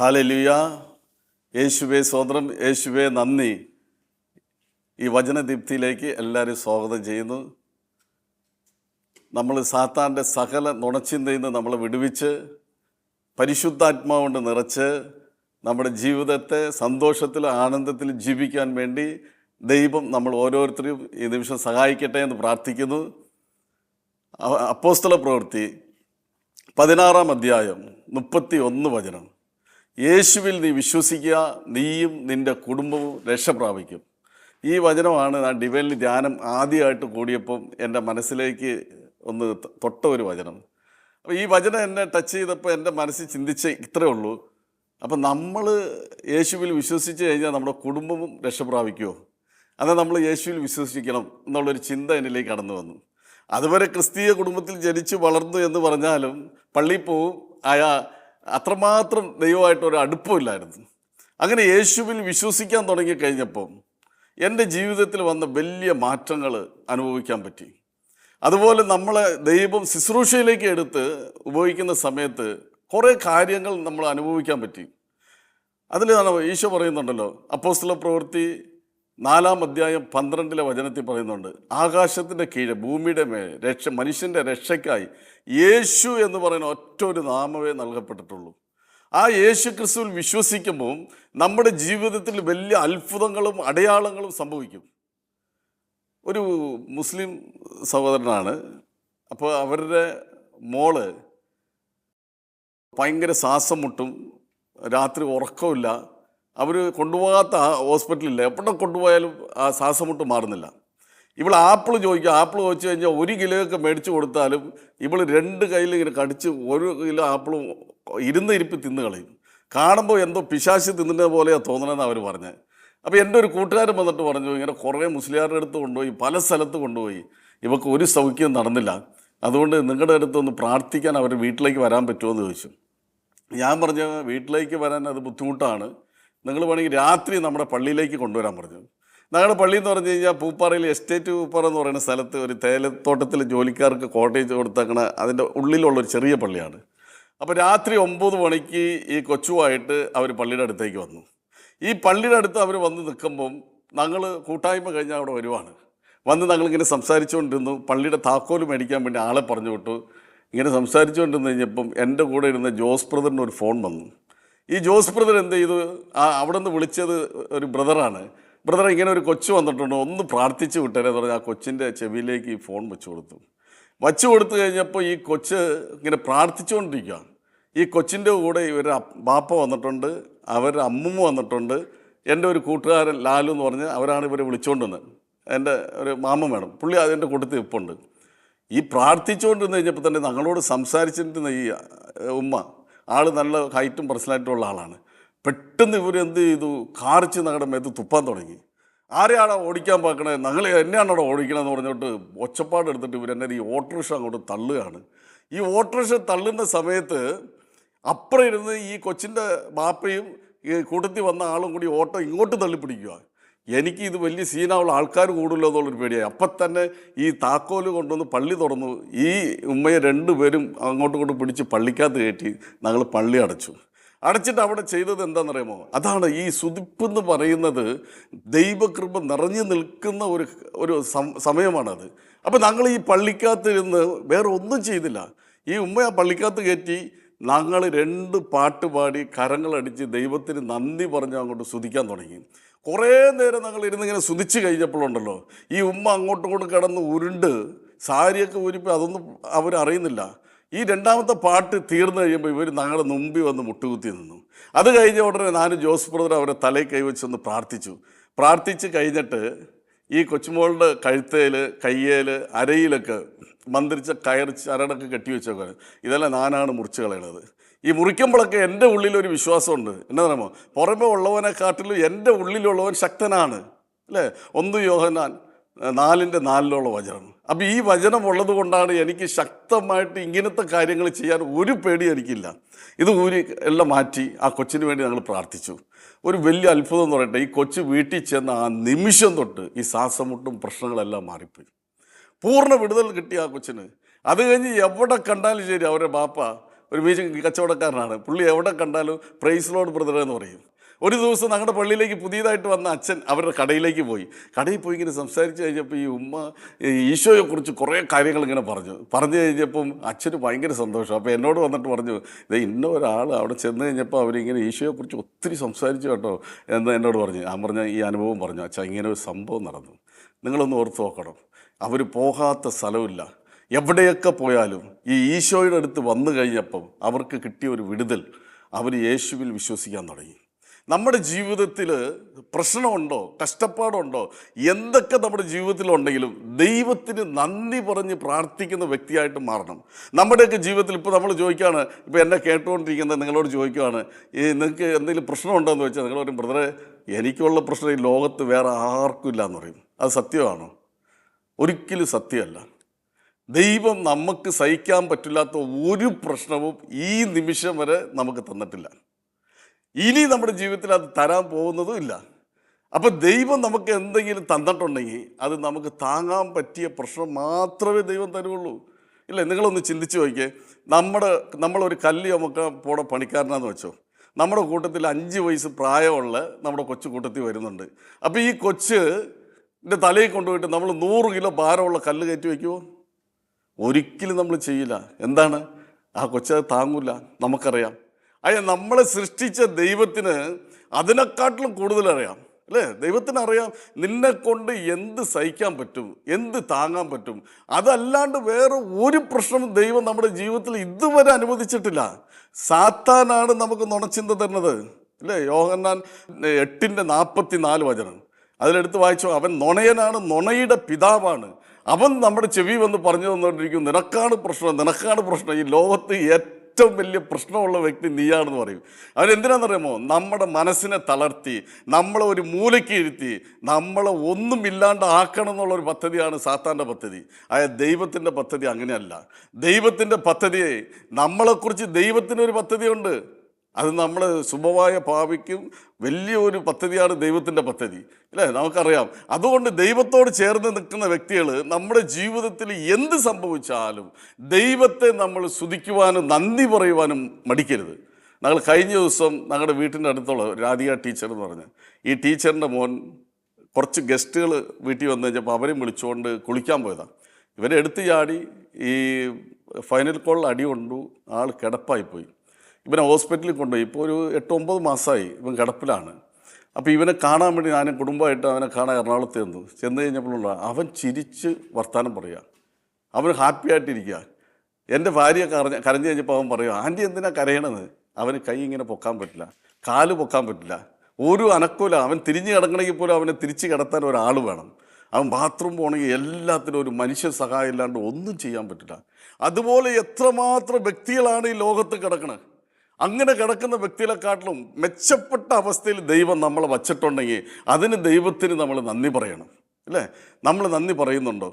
Hallelujah. യേശുവേ സ്വതന്ത്രം, യേശുവേ നന്ദി. ഈ വചനദീപ്തിയിലേക്ക് എല്ലാവരും സ്വാഗതം ചെയ്യുന്നു. നമ്മൾ സാത്താൻ്റെ സകല നുണച്ചിന്തയിൽ നിന്ന് നമ്മളെ വിടുവിച്ച് പരിശുദ്ധാത്മാവ് കൊണ്ട് നിറച്ച് നമ്മുടെ ജീവിതത്തെ സന്തോഷത്തിലും ആനന്ദത്തിലും ജീവിക്കാൻ വേണ്ടി ദൈവം നമ്മൾ ഓരോരുത്തരെയും ഈ നിമിഷം സഹായിക്കട്ടെ എന്ന് പ്രാർത്ഥിക്കുന്നു. അപ്പോസ്തല പ്രവൃത്തി 16-ാം അധ്യായം 31 വചനം. യേശുവിൽ നീ വിശ്വസിക്കുക, നീയും നിൻ്റെ കുടുംബവും രക്ഷ പ്രാപിക്കും. ഈ വചനമാണ് ഞാൻ ഡിവൈനിൽ ധ്യാനം ആദ്യമായിട്ട് കൂടിയപ്പം എൻ്റെ മനസ്സിലേക്ക് ഒന്ന് തൊട്ട ഒരു വചനം. അപ്പോൾ ഈ വചനം എന്നെ ടച്ച് ചെയ്തപ്പോൾ എൻ്റെ മനസ്സിൽ ചിന്തിച്ച് ഇത്രയേ ഉള്ളൂ. അപ്പം നമ്മൾ യേശുവിൽ വിശ്വസിച്ച് കഴിഞ്ഞാൽ നമ്മുടെ കുടുംബവും രക്ഷ പ്രാപിക്കുമോ? എന്നാൽ നമ്മൾ യേശുവിൽ വിശ്വസിക്കണം എന്നുള്ളൊരു ചിന്ത എന്നിലേക്ക് കടന്നു വന്നു. അതുവരെ ക്രിസ്തീയ കുടുംബത്തിൽ ജനിച്ചു വളർന്നു എന്ന് പറഞ്ഞാലും പള്ളിയിൽ പോവും, അത്രമാത്രം ദൈവമായിട്ടൊരു അടുപ്പമില്ലായിരുന്നു. അങ്ങനെ യേശുവിൽ വിശ്വസിക്കാൻ തുടങ്ങിക്കഴിഞ്ഞപ്പം എൻ്റെ ജീവിതത്തിൽ വന്ന വലിയ മാറ്റങ്ങൾ അനുഭവിക്കാൻ പറ്റി. അതുപോലെ നമ്മളെ ദൈവം ശുശ്രൂഷയിലേക്ക് എടുത്ത് ഉപയോഗിക്കുന്ന സമയത്ത് കുറേ കാര്യങ്ങൾ നമ്മൾ അനുഭവിക്കാൻ പറ്റി. അതിൽ ഈശോ പറയുന്നുണ്ടല്ലോ, അപ്പോസ്തല പ്രവൃത്തി 4-ാം അധ്യായം 12-ലെ വചനത്തിൽ പറയുന്നുണ്ട്, ആകാശത്തിൻ്റെ കീഴെ ഭൂമിയുടെ മേൽ മനുഷ്യൻ്റെ രക്ഷയ്ക്കായി യേശു എന്ന് പറയുന്ന ഒറ്റ ഒരു നാമമേ നൽകപ്പെട്ടിട്ടുള്ളൂ. ആ യേശു ക്രിസ്തുവിൽ വിശ്വസിക്കുമ്പോൾ നമ്മുടെ ജീവിതത്തിൽ വലിയ അത്ഭുതങ്ങളും അടയാളങ്ങളും സംഭവിക്കും. ഒരു മുസ്ലിം സഹോദരനാണ്. അപ്പോൾ അവരുടെ മോള് ഭയങ്കര ശ്വാസം മുട്ടും, രാത്രി ഉറക്കമില്ല. അവർ കൊണ്ടുപോകാത്ത ഹോസ്പിറ്റലില്ല, എവിടെ കൊണ്ടുപോയാലും ആ ശ്വാസമുട്ട് മാറുന്നില്ല. ഇവൾ ആപ്പിൾ ചോദിക്കുക, ആപ്പിൾ ചോദിച്ചു കഴിഞ്ഞാൽ 1 കിലോയൊക്കെ മേടിച്ച് കൊടുത്താലും ഇവൾ 2 കയ്യിൽ ഇങ്ങനെ കടിച്ച് 1 കിലോ ആപ്പിളും ഇരുന്ന് തിന്ന് കളയും. കാണുമ്പോൾ എന്തോ പിശാച് തിന്നുന്നത് പോലെയാണ് തോന്നണമെന്ന് അവർ പറഞ്ഞത്. അപ്പോൾ എൻ്റെ ഒരു കൂട്ടുകാരൻ വന്നിട്ട് പറഞ്ഞു, ഇങ്ങനെ കുറേ മുസ്ലിയാരുടെ അടുത്ത് കൊണ്ടുപോയി, പല സ്ഥലത്ത് കൊണ്ടുപോയി, ഇവർക്ക് ഒരു സൗഖ്യം നടന്നില്ല, അതുകൊണ്ട് നിങ്ങളുടെ അടുത്തൊന്ന് പ്രാർത്ഥിക്കാൻ അവർ വീട്ടിലേക്ക് വരാൻ പറ്റുമോ എന്ന് ചോദിച്ചു. ഞാൻ പറഞ്ഞു, വീട്ടിലേക്ക് വരാൻ അത് ബുദ്ധിമുട്ടാണ്, നിങ്ങൾ വേണമെങ്കിൽ രാത്രി നമ്മുടെ പള്ളിയിലേക്ക് കൊണ്ടുവരാൻ പറഞ്ഞു. ഞങ്ങളുടെ പള്ളി എന്ന് പറഞ്ഞു കഴിഞ്ഞാൽ പൂപ്പാറയിൽ എസ്റ്റേറ്റ് പൂപ്പാറ എന്ന് പറയുന്ന സ്ഥലത്ത് ഒരു തേയിലത്തോട്ടത്തിൽ ജോലിക്കാർക്ക് കോട്ടേജ് കൊടുത്തേക്കണ അതിൻ്റെ ഉള്ളിലുള്ളൊരു ചെറിയ പള്ളിയാണ്. അപ്പോൾ രാത്രി 9 മണിക്ക് ഈ കൊച്ചുമായിട്ട് അവർ പള്ളിയുടെ അടുത്തേക്ക് വന്നു. ഈ പള്ളിയുടെ അടുത്ത് അവർ വന്ന് നിൽക്കുമ്പം ഞങ്ങൾ കൂട്ടായ്മ കഴിഞ്ഞാൽ അവിടെ വരുവാണ്. വന്ന് ഞങ്ങളിങ്ങനെ സംസാരിച്ചുകൊണ്ടിരുന്നു. പള്ളിയുടെ താക്കോല് മേടിക്കാൻ വേണ്ടി ആളെ പറഞ്ഞു വിട്ടു. ഇങ്ങനെ സംസാരിച്ചുകൊണ്ടിരുന്ന് കഴിഞ്ഞപ്പം എൻ്റെ കൂടെ ഇരുന്ന ജോസ് ബ്രദറിന് ഒരു ഫോൺ വന്നു. ഈ ജോസ് ബ്രദർ എന്ത് ചെയ്തു, അവിടെ നിന്ന് വിളിച്ചത് ഒരു ബ്രദറാണ്. ബ്രദർ, ഇങ്ങനെ ഒരു കൊച്ചു വന്നിട്ടുണ്ട്, ഒന്ന് പ്രാർത്ഥിച്ച് വിട്ടേരെ എന്ന് പറഞ്ഞാൽ ആ കൊച്ചിൻ്റെ ചെവിയിലേക്ക് ഈ ഫോൺ വെച്ച് കൊടുത്തു കഴിഞ്ഞപ്പോൾ ഈ കൊച്ച് ഇങ്ങനെ പ്രാർത്ഥിച്ചുകൊണ്ടിരിക്കുക. ഈ കൊച്ചിൻ്റെ കൂടെ ഇവരുടെ ബാപ്പ വന്നിട്ടുണ്ട്, അവരുടെ അമ്മൂമ്മ വന്നിട്ടുണ്ട്, എൻ്റെ ഒരു കൂട്ടുകാരൻ ലാലു എന്ന് പറഞ്ഞ് അവരാണ് ഇവരെ വിളിച്ചുകൊണ്ടിരുന്നത്. എൻ്റെ ഒരു മാമ വേണം, പുള്ളി അതിൻ്റെ കൂട്ടത്തിൽ ഇപ്പുണ്ട്. ഈ പ്രാർത്ഥിച്ചുകൊണ്ടിരുന്ന് കഴിഞ്ഞപ്പോൾ തന്നെ ഞങ്ങളോട് സംസാരിച്ചിരുന്ന ഈ ഉമ്മ, ആൾ നല്ല ഹൈറ്റും പേഴ്സണാലിറ്റും ഉള്ള ആളാണ്. പെട്ടെന്ന് ഇവരെന്ത് ചെയ്തു, കാറിച്ച് ഞങ്ങളുടെ മേത്ത് തുപ്പാൻ തുടങ്ങി. ആരെയാണോ ഓടിക്കാൻ പാക്കണേ, ഞങ്ങൾ എന്നെയാണോ ഓടിക്കണമെന്ന് പറഞ്ഞിട്ട് ഒച്ചപ്പാട് എടുത്തിട്ട് ഇവരെന്നെ ഈ ഓട്ടോറിക്ഷ അങ്ങോട്ട് തള്ളുകയാണ്. ഈ ഓട്ടോറിക്ഷ തള്ളുന്ന സമയത്ത് അപ്പുറം ഇരുന്ന് ഈ കൊച്ചിൻ്റെ ബാപ്പയും ഈ കൂട്ടത്തിൽ വന്ന ആളും കൂടി ഓട്ടോ ഇങ്ങോട്ട് തള്ളിപ്പിടിക്കുക. എനിക്ക് ഇത് വലിയ സീനാവുള്ള ആൾക്കാർ കൂടുമല്ലോ എന്നുള്ളൊരു പേടിയായി. അപ്പം തന്നെ ഈ താക്കോല് കൊണ്ടുവന്ന് പള്ളി തുറന്നു. ഈ ഉമ്മയെ 2 പേരും അങ്ങോട്ടും ഇങ്ങോട്ടും പിടിച്ച് പള്ളിക്കകത്ത് കയറ്റി ഞങ്ങൾ പള്ളി അടച്ചിട്ട് അവിടെ ചെയ്തത് എന്താണെന്നറിയാമോ? അതാണ് ഈ സ്തുതിപ്പെന്ന് പറയുന്നത്. ദൈവകൃപ നിറഞ്ഞു നിൽക്കുന്ന ഒരു സമയമാണത്. അപ്പം ഞങ്ങൾ ഈ പള്ളിക്കകത്ത് ഇരുന്ന് വേറെ ഒന്നും ചെയ്തില്ല. ഈ ഉമ്മ ആ പള്ളിക്കകത്ത് കയറ്റി ഞങ്ങൾ 2 പാട്ട് പാടി കരങ്ങളടിച്ച് ദൈവത്തിന് നന്ദി പറഞ്ഞ് അങ്ങോട്ട് സ്തുതിക്കാൻ തുടങ്ങി. കുറേ നേരം ഞങ്ങൾ ഇരുന്നിങ്ങനെ സ്തുതിച്ച് കഴിഞ്ഞപ്പോഴുണ്ടല്ലോ, ഈ ഉമ്മ അങ്ങോട്ടും ഇങ്ങോട്ടും കിടന്ന് ഉരുണ്ട് സാരിയൊക്കെ ഊരിപ്പോൾ അതൊന്നും അവരറിയുന്നില്ല. ഈ 2ാമത്തെ പാട്ട് തീർന്നു കഴിയുമ്പോൾ ഇവർ ഞങ്ങളുടെ മുമ്പിൽ വന്ന് മുട്ടുകുത്തി നിന്നു. അത് കഴിഞ്ഞ ഉടനെ ഞാനും ജോസ് ബ്രദർ അവരെ തലയിൽ കൈവച്ചൊന്ന് പ്രാർത്ഥിച്ച് കഴിഞ്ഞിട്ട് ഈ കൊച്ചുമോളുടെ കഴുത്തേൽ, കയ്യേൽ, അരയിലൊക്കെ മന്ത്രിച്ച കയർ ചരടൊക്കെ കെട്ടിവെച്ചൊക്കെ ഇതെല്ലാം ഞാനാണ് മുറിച്ച് കളയണത്. ഈ മുറിക്കുമ്പോഴൊക്കെ എൻ്റെ ഉള്ളിലൊരു വിശ്വാസമുണ്ട്. എന്താ പറയുമ്പോൾ, പുറമെ ഉള്ളവനെക്കാട്ടിലും എൻ്റെ ഉള്ളിലുള്ളവൻ ശക്തനാണ്, അല്ലേ? 1 യോഹന്നാൻ 4:4 വചനം. അപ്പോൾ ഈ വചനം ഉള്ളത് കൊണ്ടാണ് എനിക്ക് ശക്തമായിട്ട് ഇങ്ങനത്തെ കാര്യങ്ങൾ ചെയ്യാൻ ഒരു പേടി എനിക്കില്ല. ഇത് എല്ലാം മാറ്റി ആ കൊച്ചിന് വേണ്ടി ഞങ്ങൾ പ്രാർത്ഥിച്ചു. ഒരു വലിയ അത്ഭുതം എന്ന് പറയട്ടെ, ഈ കൊച്ച് വീട്ടിൽ ചെന്ന ആ നിമിഷം തൊട്ട് ഈ ശ്വാസമുട്ടും പ്രശ്നങ്ങളെല്ലാം മാറിപ്പോയി. പൂർണ്ണ വിടുതൽ കിട്ടി ആ കൊച്ചിന്. അത് കഴിഞ്ഞ് എവിടെ കണ്ടാലും ശരി അവരുടെ ബാപ്പ ഒരു മീൻ കച്ചവടക്കാരനാണ്. പുള്ളി എവിടെ കണ്ടാലും പ്രൈസ് ലോർഡ് ബ്രദർ എന്ന് പറയും. ഒരു ദിവസം ഞങ്ങളുടെ പള്ളിയിലേക്ക് പുതിയതായിട്ട് വന്ന അച്ഛൻ അവരുടെ കടയിലേക്ക് പോയി ഇങ്ങനെ സംസാരിച്ച് കഴിഞ്ഞപ്പോൾ ഈ ഉമ്മ ഈശോയെക്കുറിച്ച് കുറേ കാര്യങ്ങൾ ഇങ്ങനെ പറഞ്ഞു കഴിഞ്ഞപ്പം അച്ഛന് ഭയങ്കര സന്തോഷം. അപ്പോൾ എന്നോട് വന്നിട്ട് പറഞ്ഞു, ഇത് ഇന്ന ഒരാൾ അവിടെ ചെന്ന് കഴിഞ്ഞപ്പോൾ അവരിങ്ങനെ ഈശോയെക്കുറിച്ച് ഒത്തിരി സംസാരിച്ചു കേട്ടോ എന്ന് എന്നോട് പറഞ്ഞു. ഞാൻ പറഞ്ഞ ഈ അനുഭവം പറഞ്ഞു, അച്ഛാ ഇങ്ങനെ ഒരു സംഭവം നടന്നു, നിങ്ങളൊന്ന് ഓർത്ത് നോക്കണം. അവർ പോകാത്ത സ്ഥലമില്ല, എവിടെയൊക്കെ പോയാലും ഈ ഈശോയുടെ അടുത്ത് വന്നു കഴിഞ്ഞപ്പം അവർക്ക് കിട്ടിയ ഒരു വിടുതൽ, അവർ യേശുവിൽ വിശ്വസിക്കാൻ തുടങ്ങി. നമ്മുടെ ജീവിതത്തിൽ പ്രശ്നമുണ്ടോ, കഷ്ടപ്പാടുണ്ടോ, എന്തൊക്കെ നമ്മുടെ ജീവിതത്തിലുണ്ടെങ്കിലും ദൈവത്തിന് നന്ദി പറഞ്ഞ് പ്രാർത്ഥിക്കുന്ന വ്യക്തിയായിട്ട് മാറണം. നമ്മുടെയൊക്കെ ജീവിതത്തിൽ ഇപ്പോൾ നമ്മൾ ചോദിക്കുകയാണ്, ഇപ്പോൾ എന്നെ കേട്ടുകൊണ്ടിരിക്കുന്നത് നിങ്ങളോട് ചോദിക്കുകയാണ്, നിങ്ങൾക്ക് എന്തെങ്കിലും പ്രശ്നമുണ്ടോ എന്ന് വെച്ചാൽ നിങ്ങൾ പറയും, ബ്രദറെ എനിക്കുള്ള പ്രശ്നം ഈ ലോകത്ത് വേറെ ആർക്കും ഇല്ല എന്ന് പറയും. അത് സത്യമാണോ? ഒരിക്കലും സത്യമല്ല. ദൈവം നമുക്ക് സഹിക്കാൻ പറ്റില്ലാത്ത ഒരു പ്രശ്നവും ഈ നിമിഷം വരെ നമുക്ക് തന്നിട്ടില്ല. ഇനി നമ്മുടെ ജീവിതത്തിൽ അത് തരാൻ പോകുന്നതും ഇല്ല. അപ്പോൾ ദൈവം നമുക്ക് എന്തെങ്കിലും തന്നിട്ടുണ്ടെങ്കിൽ അത് നമുക്ക് താങ്ങാൻ പറ്റിയ പ്രശ്നം മാത്രമേ ദൈവം തരുള്ളൂ. ഇല്ലേ, നിങ്ങളൊന്ന് ചിന്തിച്ച് നോക്കിയേ. നമ്മളൊരു കല്ല് നമുക്ക് പോണ പണിക്കാരനാന്ന് വെച്ചോ, നമ്മുടെ കൂട്ടത്തിൽ 5 വയസ്സ് പ്രായമുള്ള നമ്മുടെ കൊച്ചു കൂട്ടത്തിൽ വരുന്നുണ്ട്. അപ്പോൾ ഈ കൊച്ചിൻ്റെ തലയിൽ കൊണ്ടുപോയിട്ട് നമ്മൾ 100 കിലോ ഭാരമുള്ള കല്ല് കയറ്റി വയ്ക്കുമോ? ഒരിക്കലും നമ്മൾ ചെയ്യില്ല. എന്താണ്? ആ കൊച്ചത് താങ്ങൂല, നമുക്കറിയാം. നമ്മളെ സൃഷ്ടിച്ച ദൈവത്തിന് അതിനെക്കാട്ടിലും കൂടുതൽ അറിയാം, അല്ലേ? ദൈവത്തിന് അറിയാം നിന്നെ കൊണ്ട് എന്ത് സഹിക്കാൻ പറ്റും, എന്ത് താങ്ങാൻ പറ്റും. അതല്ലാണ്ട് വേറെ ഒരു പ്രശ്നവും ദൈവം നമ്മുടെ ജീവിതത്തിൽ ഇതുവരെ അനുവദിച്ചിട്ടില്ല. സാത്താനാണ് നമുക്ക് നുണച്ചിന്ത തരുന്നത്, അല്ലേ? യോഹന്നാൻ 8:44 അതിലെടുത്ത് വായിച്ചോ, അവൻ നുണയനാണ്, നുണയുടെ പിതാവാണ്. അവൻ നമ്മുടെ ചെവി വന്ന് പറഞ്ഞു തന്നുകൊണ്ടിരിക്കും, നിനക്കാണ് പ്രശ്നം, ഈ ലോകത്ത് ഏറ്റവും വലിയ പ്രശ്നമുള്ള വ്യക്തി നീയാണെന്ന് പറയും. അവനെന്തിനാണെന്നറിയാമോ? നമ്മുടെ മനസ്സിനെ തളർത്തി നമ്മളെ ഒരു മൂലയ്ക്ക് ഇരുത്തി നമ്മളെ ഒന്നും ഇല്ലാണ്ട് ആക്കണം എന്നുള്ളൊരു പദ്ധതിയാണ് സാത്താൻ്റെ പദ്ധതി. ദൈവത്തിൻ്റെ പദ്ധതി അങ്ങനെയല്ല. ദൈവത്തിൻ്റെ പദ്ധതിയെ നമ്മളെക്കുറിച്ച് ദൈവത്തിനൊരു പദ്ധതിയുണ്ട്. അത് നമ്മൾ ശുഭമായ ഭാവിക്കും വലിയൊരു പദ്ധതിയാണ് ദൈവത്തിൻ്റെ പദ്ധതി, അല്ലേ? നമുക്കറിയാം. അതുകൊണ്ട് ദൈവത്തോട് ചേർന്ന് നിൽക്കുന്ന വ്യക്തികൾ നമ്മുടെ ജീവിതത്തിൽ എന്ത് സംഭവിച്ചാലും ദൈവത്തെ നമ്മൾ സ്തുതിക്കുവാനും നന്ദി പറയുവാനും മടിക്കരുത്. ഞങ്ങൾ കഴിഞ്ഞ ദിവസം ഞങ്ങളുടെ വീട്ടിൻ്റെ അടുത്തുള്ള രാധിക ടീച്ചർ എന്ന് പറഞ്ഞ്, ഈ ടീച്ചറിൻ്റെ മോൻ കുറച്ച് ഗസ്റ്റുകൾ വീട്ടിൽ വന്നു കഴിഞ്ഞപ്പോൾ അവരെയും വിളിച്ചുകൊണ്ട് കുളിക്കാൻ പോയതാണ്. ഇവരെ എടുത്ത് ചാടി ഈ ഫൈനൽ കോളിൽ അടി കൊണ്ടു, ആൾ കിടപ്പായിപ്പോയി. ഇവനെ ഹോസ്പിറ്റലിൽ കൊണ്ടുപോയി. ഇപ്പോൾ ഒരു 8-9 മാസമായി ഇവൻ കിടപ്പിലാണ്. അപ്പോൾ ഇവനെ കാണാൻ വേണ്ടി ഞാൻ കുടുംബമായിട്ട് അവനെ കാണാൻ എറണാകുളത്ത് ചെന്ന് കഴിഞ്ഞപ്പോഴുള്ള അവൻ ചിരിച്ച് വർത്തമാനം പറയുക, അവൻ ഹാപ്പി ആയിട്ടിരിക്കുക. എൻ്റെ ഭാര്യ കരഞ്ഞു കഴിഞ്ഞപ്പോൾ അവൻ പറയുക, ആൻറ്റി എന്തിനാ കരയണത്? അവന് കൈ ഇങ്ങനെ പൊക്കാൻ പറ്റില്ല, കാല് പൊക്കാൻ പറ്റില്ല, ഒരു അനക്കൂല. അവൻ തിരിഞ്ഞ് കിടക്കണമെങ്കിൽ പോലും അവനെ തിരിച്ച് കിടത്താൻ ഒരാൾ വേണം. അവൻ ബാത്റൂം പോകണമെങ്കിൽ എല്ലാത്തിനും ഒരു മനുഷ്യ സഹായം ഇല്ലാണ്ട് ഒന്നും ചെയ്യാൻ പറ്റില്ല. അതുപോലെ എത്രമാത്രം വ്യക്തികളാണ് ഈ ലോകത്ത് കിടക്കണത്. അങ്ങനെ കിടക്കുന്ന വ്യക്തികളെക്കാട്ടിലും മെച്ചപ്പെട്ട അവസ്ഥയിൽ ദൈവം നമ്മളെ വച്ചിട്ടുണ്ടെങ്കിൽ അതിന് ദൈവത്തിന് നമ്മൾ നന്ദി പറയണം, അല്ലേ? നമ്മൾ നന്ദി പറയുന്നുണ്ടോ?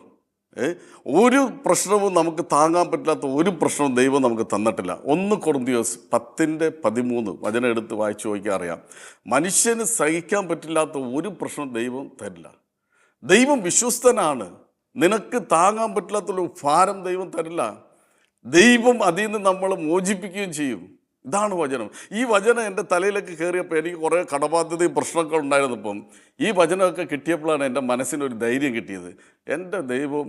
ഒരു പ്രശ്നവും നമുക്ക് താങ്ങാൻ പറ്റാത്ത ഒരു പ്രശ്നവും ദൈവം നമുക്ക് തന്നിട്ടില്ല. 1 കൊറിന്ത്യസ് 10:13 എടുത്ത് വായിച്ചു നോക്കിയാൽ അറിയാം. മനുഷ്യന് സഹിക്കാൻ പറ്റില്ലാത്ത ഒരു പ്രശ്നം ദൈവം തരില്ല. ദൈവം വിശ്വസ്തനാണ്. നിനക്ക് താങ്ങാൻ പറ്റില്ലാത്തൊരു ഭാരം ദൈവം തരില്ല. ദൈവം അതിൽ നിന്ന് നമ്മളെ മോചിപ്പിക്കുകയും ചെയ്യും. ഇതാണ് വചനം. ഈ വചനം എൻ്റെ തലയിലേക്ക് കയറിയപ്പോൾ എനിക്ക് കുറേ കടബാധ്യതയും പ്രശ്നങ്ങൾ ഉണ്ടായിരുന്നപ്പം ഈ വചനമൊക്കെ കിട്ടിയപ്പോഴാണ് എൻ്റെ മനസ്സിനൊരു ധൈര്യം കിട്ടിയത്. എൻ്റെ ദൈവം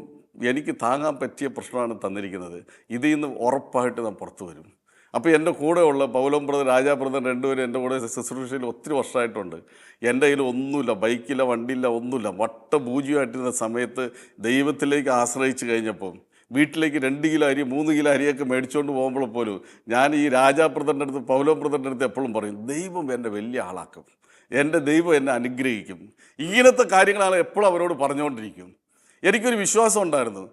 എനിക്ക് താങ്ങാൻ പറ്റിയ പ്രശ്നമാണ് തന്നിരിക്കുന്നത്, ഇതിൽ നിന്ന് ഉറപ്പായിട്ട് ഞാൻ പുറത്തു വരും. അപ്പോൾ എൻ്റെ കൂടെയുള്ള പൗലോം ബ്രദർ, രാജാ ബ്രദർ രണ്ടുപേരും എൻ്റെ കൂടെ ശുശ്രൂഷയിൽ ഒത്തിരി വർഷമായിട്ടുണ്ട്. എൻ്റെ കയ്യിൽ ഒന്നുമില്ല, ബൈക്കില്ല, വണ്ടിയില്ല, ഒന്നുമില്ല. വട്ടപൂജ്യമായിട്ടിരുന്ന സമയത്ത് ദൈവത്തിലേക്ക് ആശ്രയിച്ച് കഴിഞ്ഞപ്പം വീട്ടിലേക്ക് 2 കിലോ അരി 3 കിലോ അരിയൊക്കെ മേടിച്ചുകൊണ്ട് പോകുമ്പോൾ പോലും ഞാൻ ഈ രാജാ ബ്രദറിൻ്റെ അടുത്ത്, പൗലോ ബ്രദറിൻ്റെ അടുത്ത് എപ്പോഴും പറയും, ദൈവം എന്നെ വലിയ ആളാക്കും, എൻ്റെ ദൈവം എന്നെ അനുഗ്രഹിക്കും. ഇങ്ങനത്തെ കാര്യങ്ങളാണ് എപ്പോഴും അവരോട് പറഞ്ഞുകൊണ്ടിരിക്കും. എനിക്കൊരു വിശ്വാസം ഉണ്ടായിരുന്നു.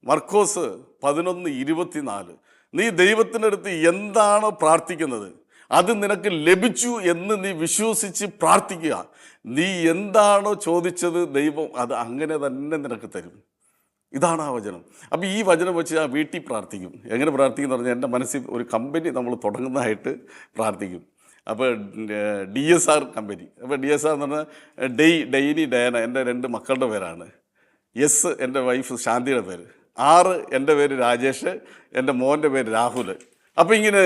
മർക്കോസ് 11:24, നീ ദൈവത്തിൻ്റെ അടുത്ത് എന്താണോ പ്രാർത്ഥിക്കുന്നത് അത് നിനക്ക് ലഭിച്ചു എന്ന് നീ വിശ്വസിച്ച് പ്രാർത്ഥിക്കുക. നീ എന്താണോ ചോദിച്ചത് ദൈവം അത് അങ്ങനെ തന്നെ നിനക്ക് തരും. ഇതാണ് ആ വചനം. അപ്പോൾ ഈ വചനം വെച്ച് ഞാൻ വീട്ടിൽ പ്രാർത്ഥിക്കും. എങ്ങനെ പ്രാർത്ഥിക്കുമെന്ന് പറഞ്ഞാൽ എൻ്റെ മനസ്സിൽ ഒരു കമ്പനി നമ്മൾ തുടങ്ങുന്നതായിട്ട് പ്രാർത്ഥിക്കും. അപ്പോൾ DSR കമ്പനി. അപ്പോൾ DSR എന്ന് പറഞ്ഞാൽ ഡെയിലി ഡയന എൻ്റെ 2 മക്കളുടെ പേരാണ്. S എൻ്റെ വൈഫ് ശാന്തിയുടെ പേര്, R എൻ്റെ പേര് രാജേഷ്, എൻ്റെ മോൻ്റെ പേര് രാഹുൽ. അപ്പം ഇങ്ങനെ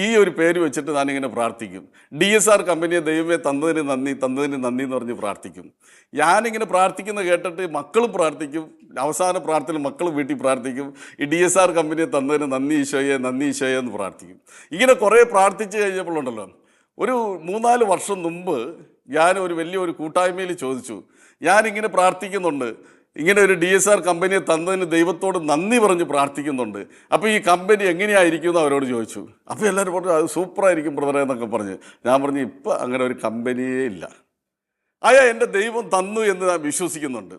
ഈ ഒരു പേര് വെച്ചിട്ട് ഞാനിങ്ങനെ പ്രാർത്ഥിക്കും. DSR കമ്പനിയെ ദൈവമേ തന്നതിന് നന്ദി, തന്നതിന് നന്ദി എന്ന് പറഞ്ഞ് പ്രാർത്ഥിക്കും. ഞാനിങ്ങനെ പ്രാർത്ഥിക്കുന്നത് കേട്ടിട്ട് മക്കളും പ്രാർത്ഥിക്കും. അവസാന പ്രാർത്ഥന മക്കൾ വീട്ടിൽ പ്രാർത്ഥിക്കും. ഈ DSR കമ്പനിയെ തന്നതിന് നന്ദി ഈശോയെ, നന്ദി ഈശോയെ എന്ന് പ്രാർത്ഥിക്കും. ഇങ്ങനെ കുറേ പ്രാർത്ഥിച്ച് കഴിഞ്ഞപ്പോഴുണ്ടല്ലോ, ഒരു 3-4 വർഷം മുമ്പ് ഞാൻ ഒരു വലിയൊരു കൂട്ടായ്മയിൽ ചോദിച്ചു, ഞാനിങ്ങനെ പ്രാർത്ഥിക്കുന്നുണ്ട്, ഇങ്ങനെ ഒരു DSR കമ്പനിയെ തന്നതിന് ദൈവത്തോട് നന്ദി പറഞ്ഞ് പ്രാർത്ഥിക്കുന്നുണ്ട്, അപ്പോൾ ഈ കമ്പനി എങ്ങനെയായിരിക്കും എന്ന് അവരോട് ചോദിച്ചു. അപ്പോൾ എല്ലാവരും പറഞ്ഞു അത് സൂപ്പറായിരിക്കും ബ്രദറെ എന്നൊക്കെ പറഞ്ഞ്. ഞാൻ പറഞ്ഞു ഇപ്പം അങ്ങനെ ഒരു കമ്പനിയേ ഇല്ല. എൻ്റെ ദൈവം തന്നു എന്ന് ഞാൻ വിശ്വസിക്കുന്നുണ്ട്.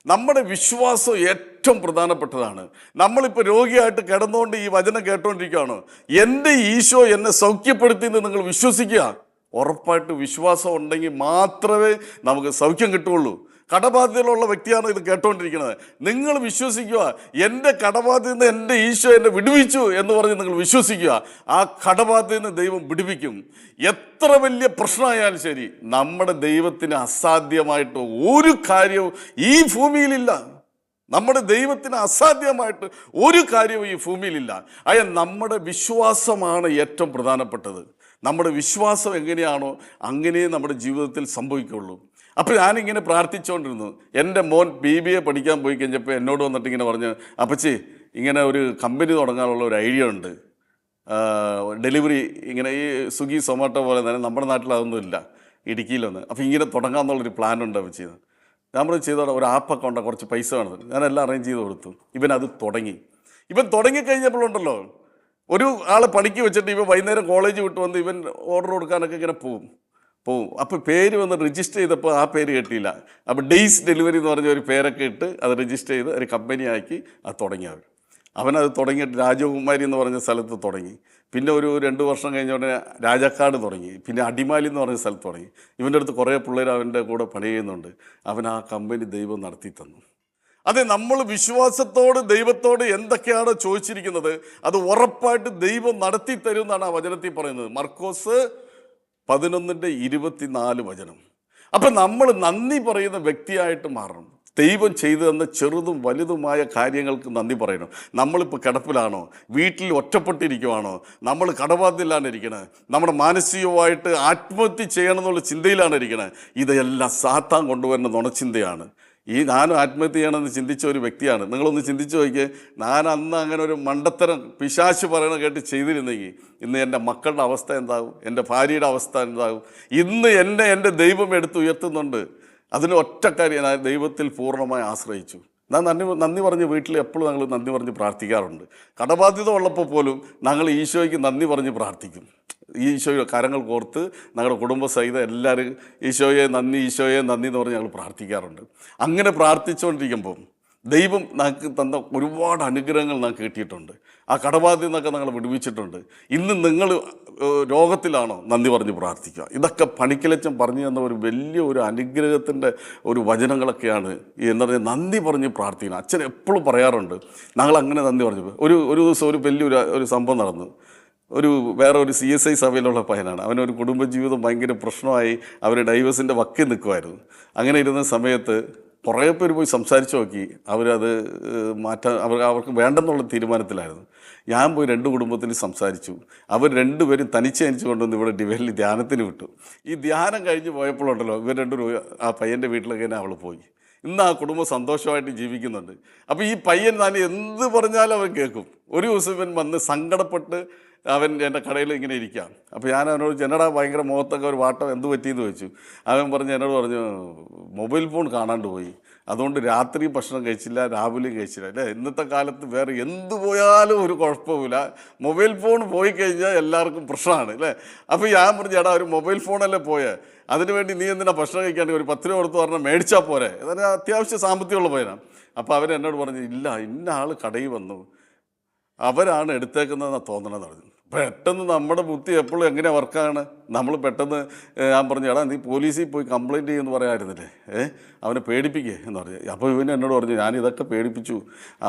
നമ്മുടെ വിശ്വാസം ഏറ്റവും പ്രധാനപ്പെട്ടതാണ്. നമ്മളിപ്പോൾ രോഗിയായിട്ട് കിടന്നുകൊണ്ട് ഈ വചനം കേട്ടുകൊണ്ടിരിക്കുകയാണ്. എൻ്റെ ഈശോ എന്നെ സൗഖ്യപ്പെടുത്തി എന്ന് നിങ്ങൾ വിശ്വസിക്കുക. ഉറപ്പായിട്ട് വിശ്വാസം ഉണ്ടെങ്കിൽ മാത്രമേ നമുക്ക് സൗഖ്യം കിട്ടുകയുള്ളൂ. കടബാധ്യതയിലുള്ള വ്യക്തിയാണ് ഇത് കേട്ടുകൊണ്ടിരിക്കുന്നത്. നിങ്ങൾ വിശ്വസിക്കുക, എൻ്റെ കടബാധ്യതയിൽ നിന്ന് എൻ്റെ ഈശോ എന്നെ വിടുവിച്ചു എന്ന് പറഞ്ഞ് നിങ്ങൾ വിശ്വസിക്കുക. ആ കടബാധ്യതയിൽ നിന്ന് ദൈവം വിടുവിക്കും. എത്ര വലിയ പ്രശ്നമായാലും ശരി, നമ്മുടെ ദൈവത്തിന് അസാധ്യമായിട്ട് ഒരു കാര്യവും ഈ ഭൂമിയിലില്ല. നമ്മുടെ ദൈവത്തിന് അസാധ്യമായിട്ട് ഒരു കാര്യവും ഈ ഭൂമിയിലില്ല. നമ്മുടെ വിശ്വാസമാണ് ഏറ്റവും പ്രധാനപ്പെട്ടത്. നമ്മുടെ വിശ്വാസം എങ്ങനെയാണോ അങ്ങനെ നമ്മുടെ ജീവിതത്തിൽ സംഭവിക്കുള്ളൂ. അപ്പോൾ ഞാനിങ്ങനെ പ്രാർത്ഥിച്ചുകൊണ്ടിരുന്നു. എൻ്റെ മോൻ BBA പഠിക്കാൻ പോയി കഴിഞ്ഞപ്പോൾ എന്നോട് വന്നിട്ട് ഇങ്ങനെ പറഞ്ഞു, അപ്പച്ചി ഇങ്ങനെ ഒരു കമ്പനി തുടങ്ങാനുള്ള ഒരു ഐഡിയ ഉണ്ട്, ഡെലിവറി ഇങ്ങനെ ഈ സ്വിഗ്ഗി സൊമാറ്റോ പോലെ തന്നെ നമ്മുടെ നാട്ടിൽ അതൊന്നുമില്ല, ഇടുക്കിയിലൊന്ന്. അപ്പോൾ ഇങ്ങനെ തുടങ്ങാമെന്നുള്ളൊരു പ്ലാനുണ്ട് അപ്പച്ചി. ഞാൻ പറഞ്ഞു ചെയ്തോടെ, ഒരു ആപ്പൊക്കെ ഉണ്ട്, കുറച്ച് പൈസ വേണം. ഞാനെല്ലാം അറേഞ്ച് ചെയ്ത് കൊടുത്തു. ഇവൻ തുടങ്ങി. ഇവൻ തുടങ്ങിക്കഴിഞ്ഞപ്പോഴുണ്ടല്ലോ, ഒരു ആളെ പണിക്ക് വെച്ചിട്ട് ഇവൻ വൈകുന്നേരം കോളേജ് വിട്ട് വന്ന് ഇവൻ ഓർഡർ കൊടുക്കാനൊക്കെ ഇങ്ങനെ പോവും. അപ്പോൾ പേര് വന്ന് രജിസ്റ്റർ ചെയ്തപ്പോൾ ആ പേര് കിട്ടിയില്ല. അപ്പോൾ ഡേയ്സ് ഡെലിവറി എന്ന് പറഞ്ഞ ഒരു പേരൊക്കെ ഇട്ട് അത് രജിസ്റ്റർ ചെയ്ത് ഒരു കമ്പനിയാക്കി അത് തുടങ്ങിയവർ. അവനത് തുടങ്ങിയിട്ട് രാജകുമാരി എന്ന് പറഞ്ഞ സ്ഥലത്ത് തുടങ്ങി. പിന്നെ ഒരു 2 വർഷം കഴിഞ്ഞ ഉടനെ രാജാക്കാട് തുടങ്ങി. പിന്നെ അടിമാലി എന്ന് പറഞ്ഞ സ്ഥലത്ത് തുടങ്ങി. ഇവൻ്റെ അടുത്ത് കുറേ പിള്ളേർ അവൻ്റെ കൂടെ പണി ചെയ്യുന്നുണ്ട്. അവൻ ആ കമ്പനി ദൈവം നടത്തി തന്നു. അതെ, നമ്മൾ വിശ്വാസത്തോട് ദൈവത്തോട് എന്തൊക്കെയാണോ ചോദിച്ചിരിക്കുന്നത് അത് ഉറപ്പായിട്ട് ദൈവം നടത്തി തരും എന്നാണ് ആ വചനത്തിൽ പറയുന്നത്. മർക്കോസ് 11:24 വചനം. അപ്പം നമ്മൾ നന്ദി പറയുന്ന വ്യക്തിയായിട്ട് മാറണം. ദൈവം ചെയ്തു തന്ന ചെറുതും വലുതുമായ കാര്യങ്ങൾക്ക് നന്ദി പറയണം. നമ്മളിപ്പോൾ കിടപ്പിലാണോ, വീട്ടിൽ ഒറ്റപ്പെട്ടിരിക്കുവാണോ, നമ്മൾ കടബാധ്യതയിലാണ് ഇരിക്കണത്, നമ്മുടെ മാനസികമായിട്ട് ആത്മഹത്യ ചെയ്യണം എന്നുള്ള ചിന്തയിലാണ് ഇരിക്കണത്, ഇതെല്ലാം സാത്താൻ കൊണ്ടുവരുന്ന നുണച്ചിന്തയാണ്. ഞാനും ആത്മഹത്യ ചെയ്യണമെന്ന് ചിന്തിച്ച ഒരു വ്യക്തിയാണ്. നിങ്ങളൊന്ന് ചിന്തിച്ച് നോക്കിയേ, ഞാൻ അന്ന് അങ്ങനെ ഒരു മണ്ടത്തരം പിശാച് പറയണ കേട്ട് ചെയ്തിരുന്നെങ്കിൽ ഇന്ന് എൻ്റെ മക്കളുടെ അവസ്ഥ എന്താകും, എൻ്റെ ഭാര്യയുടെ അവസ്ഥ എന്താകും? ഇന്ന് എൻ്റെ ദൈവം ഉയർത്തുന്നുണ്ട്. അതിന് ഒറ്റ കാര്യം, ഞാൻ ദൈവത്തിൽ പൂർണ്ണമായി ആശ്രയിച്ചു. ഞാൻ നന്ദി പറഞ്ഞ് വീട്ടിൽ എപ്പോഴും ഞങ്ങൾ നന്ദി പറഞ്ഞ് പ്രാർത്ഥിക്കാറുണ്ട്. കടബാധ്യത ഉള്ളപ്പോൾ പോലും ഞങ്ങൾ ഈശോയ്ക്ക് നന്ദി പറഞ്ഞ് പ്രാർത്ഥിക്കും. ഈശോയുടെ കരങ്ങൾ കോർത്ത് ഞങ്ങളുടെ കുടുംബസഹിതം എല്ലാവരും ഈശോയെ നന്ദി, ഈശോയെ നന്ദി എന്ന് പറഞ്ഞ് ഞങ്ങൾ പ്രാർത്ഥിക്കാറുണ്ട്. അങ്ങനെ പ്രാർത്ഥിച്ചുകൊണ്ടിരിക്കുമ്പം ദൈവം ഞങ്ങൾക്ക് തന്ന ഒരുപാട് അനുഗ്രഹങ്ങൾ ഞങ്ങൾക്ക് കിട്ടിയിട്ടുണ്ട്. ആ കടബാധ്യത നിന്നൊക്കെ ഞങ്ങൾ വിടുവിച്ചിട്ടുണ്ട്. ഇന്ന് നിങ്ങൾ രോഗത്തിലാണോ, നന്ദി പറഞ്ഞ് പ്രാർത്ഥിക്കുക. ഇതൊക്കെ പണിക്കലച്ചൻ പറഞ്ഞു തന്ന ഒരു വലിയ ഒരു അനുഗ്രഹത്തിൻ്റെ ഒരു വചനങ്ങളൊക്കെയാണ്. എന്താ പറയുക, നന്ദി പറഞ്ഞ് പ്രാർത്ഥിക്കണം. അച്ഛൻ എപ്പോഴും പറയാറുണ്ട്, ഞങ്ങളങ്ങനെ നന്ദി പറഞ്ഞു. ഒരു ദിവസം ഒരു വലിയൊരു സംഭവം നടന്നു. വേറെ ഒരു CSI സഭയിലുള്ള പയ്യനാണ്. അവനൊരു കുടുംബജീവിതം ഭയങ്കര പ്രശ്നമായി. അവർ ഡൈവേഴ്സിൻ്റെ വക്കിൽ നിൽക്കുമായിരുന്നു. അങ്ങനെ ഇരുന്ന സമയത്ത് കുറേ പേര് പോയി സംസാരിച്ച് നോക്കി. അവരത് മാറ്റാൻ അവർക്ക് വേണ്ടെന്നുള്ള തീരുമാനത്തിലായിരുന്നു. ഞാൻ പോയി 2 കുടുംബത്തിൽ സംസാരിച്ചു. അവർ 2 പേരും തനിച്ച് കൊണ്ടുവന്ന് ഇവിടെ ഡിവൈനിൽ ധ്യാനത്തിന് വിട്ടു. ഈ ധ്യാനം കഴിഞ്ഞ് പോയപ്പോഴുണ്ടല്ലോ, ഇവർ 2 ആ പയ്യൻ്റെ വീട്ടിലൊക്കെ തന്നെ അവൾ പോയി. ഇന്ന് ആ കുടുംബം സന്തോഷമായിട്ട് ജീവിക്കുന്നുണ്ട്. അപ്പോൾ ഈ പയ്യൻ ഞാൻ എന്ത് പറഞ്ഞാലും അവൻ കേൾക്കും. ഒരു ദിവസം ഇവൻ വന്ന് സങ്കടപ്പെട്ട് അവൻ എൻ്റെ കടയിൽ ഇങ്ങനെ ഇരിക്കാം. അപ്പോൾ ഞാൻ അവനോട് എന്നടാ ഭയങ്കര മുഖത്തൊക്കെ ഒരു വാട്ടം എന്ത് പറ്റിയെന്ന് ചോദിച്ചു. അവൻ എന്നോട് പറഞ്ഞു മൊബൈൽ ഫോൺ കാണാണ്ട് പോയി, അതുകൊണ്ട് രാത്രി ഭക്ഷണം കഴിച്ചില്ല, രാവിലെയും കഴിച്ചില്ല. അല്ലേ, ഇന്നത്തെ കാലത്ത് വേറെ എന്ത് പോയാലും ഒരു കുഴപ്പമില്ല, മൊബൈൽ ഫോൺ പോയി കഴിഞ്ഞാൽ എല്ലാവർക്കും പ്രശ്നമാണ് അല്ലേ. അപ്പോൾ ഞാൻ പറഞ്ഞു എടാ ഒരു മൊബൈൽ ഫോണല്ലേ പോയേ, അതിനുവേണ്ടി നീ എന്തിനാ ഭക്ഷണം കഴിക്കാണ്ട് ഒരു 10 രൂപ കൊടുത്ത് പറഞ്ഞാൽ മേടിച്ചാൽ പോരെ. അതൊരു അത്യാവശ്യം സാമ്പത്തികമുള്ള പയ്യനാണ്. അപ്പോൾ അവൻ എന്നോട് പറഞ്ഞു ഇല്ല, ഇന്ന ആൾ കടയിൽ വന്നു, അവരാണ് എടുത്തേക്കുന്നതെന്നാണ് തോന്നണമെന്ന് പറഞ്ഞു. പെട്ടെന്ന് നമ്മുടെ ബുദ്ധി എപ്പോഴും എങ്ങനെയാണ് വർക്കാണ്. നമ്മൾ പെട്ടെന്ന് ഞാൻ പറഞ്ഞു എടാ നീ പോലീസിൽ പോയി കംപ്ലയിൻറ്റ് ചെയ്യുമെന്ന് പറയാമായിരുന്നില്ലേ, അവനെ പേടിപ്പിക്കേ എന്ന് പറഞ്ഞു. അപ്പോൾ ഇവന് എന്നോട് പറഞ്ഞു ഞാനിതൊക്കെ പേടിപ്പിച്ചു.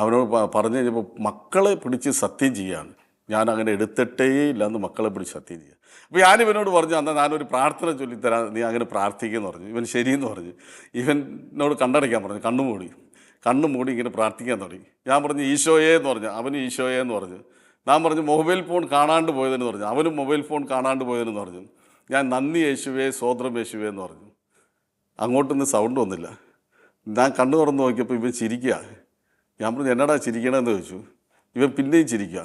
അവനോട് പറഞ്ഞു കഴിഞ്ഞപ്പോൾ മക്കളെ പിടിച്ച് സത്യം ചെയ്യാണ്, ഞാൻ അങ്ങനെ എടുത്തിട്ടേ ഇല്ലയെന്ന് മക്കളെ പിടിച്ച് സത്യം ചെയ്യുക. അപ്പോൾ ഞാനിവനോട് പറഞ്ഞു എന്നാൽ ഞാനൊരു പ്രാർത്ഥന ചൊല്ലിത്തരാം, നീ അങ്ങനെ പ്രാർത്ഥിക്കുമെന്ന് പറഞ്ഞു. ഇവൻ ശരിയെന്ന് പറഞ്ഞു. ഇവനോട് കണ്ടടയ്ക്കാൻ പറഞ്ഞു. കണ്ണുമൂടി ഇങ്ങനെ പ്രാർത്ഥിക്കാൻ തുടങ്ങി. ഞാൻ പറഞ്ഞു ഈശോയെ എന്ന് പറഞ്ഞു. അവന് ഈശോയെ എന്ന് പറഞ്ഞു. ഞാൻ പറഞ്ഞു മൊബൈൽ ഫോൺ കാണാണ്ട് പോയതെന്ന് പറഞ്ഞു. അവനും മൊബൈൽ ഫോൺ കാണാണ്ട് പോയതെന്ന് പറഞ്ഞു. ഞാൻ നന്ദി യേശുവേ സ്വോത്രം യേശുവേ എന്ന് പറഞ്ഞു. അങ്ങോട്ടൊന്നും സൗണ്ട് വന്നില്ല. ഞാൻ കണ്ണു തുറന്ന് നോക്കിയപ്പോൾ ഇവൻ ചിരിക്കുക. ഞാൻ പറഞ്ഞു എന്നടാ ചിരിക്കണമെന്ന് ചോദിച്ചു. ഇവൻ പിന്നെയും ചിരിക്കുക.